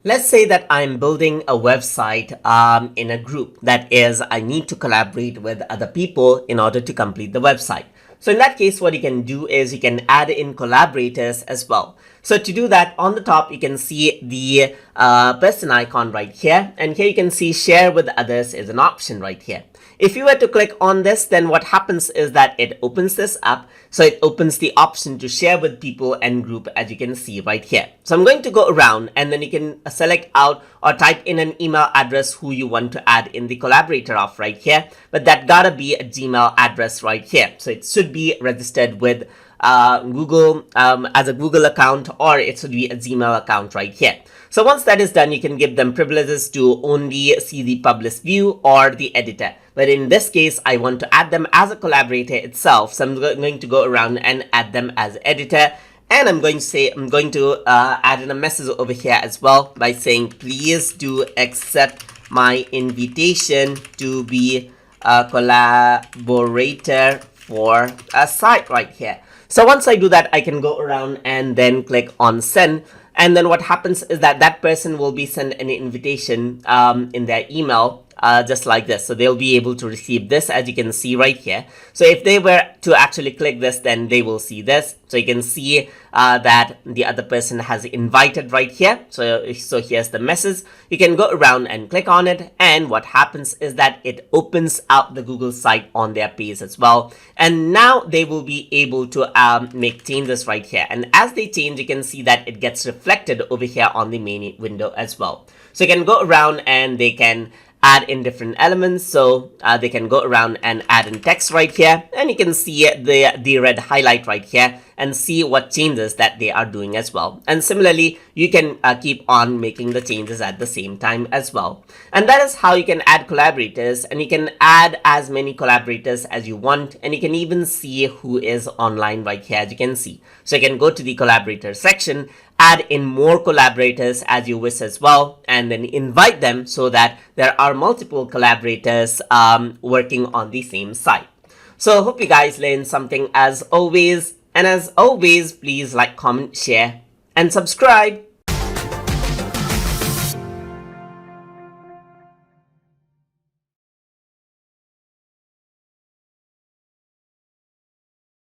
Let's say that I'm building a website in a group. That is, I need to collaborate with other people in order to complete the website. So in that case, what you can do is you can add in collaborators as well. So to do that, on the top, you can see the person icon right here. And here you can see share with others is an option right here. If you were to click on this, then what happens is that it opens this up. So it opens the option to share with people and group, as you can see right here. So I'm going to go around and then you can select out or type in an email address who you want to add in the collaborator of right here. But that gotta be a Gmail address right here. So it should be registered with Google as a Google account, or it should be a Gmail account right here. So once that is done, you can give them privileges to only see the published view or the editor. But in this case, I want to add them as a collaborator itself. So I'm going to go around and add them as editor. And I'm going to add in a message over here as well by saying, please do accept my invitation to be a collaborator for a site right here. So once I do that, I can go around and then click on send. And then what happens is that that person will be sent an invitation in their email just like this. So they'll be able to receive this, as you can see right here. So if they were to actually click this, then they will see this. So you can see that the other person has invited right here. So here's the message. You can go around and click on it. And what happens is that it opens out the Google site on their page as well. And now they will be able to make changes right here. And as they change, you can see that it gets reflected over here on the main window as well. So you can go around and they can add in different elements. So they can go around and add in text right here, and you can see the red highlight right here and see what changes that they are doing as well. And similarly, you can keep on making the changes at the same time as well. And that is how you can add collaborators, and you can add as many collaborators as you want, and you can even see who is online right here, as you can see. So you can go to the collaborator section, add in more collaborators as you wish as well, and then invite them so that there are multiple collaborators working on the same site. So hope you guys learned something as always. And as always, please like, comment, share, and subscribe.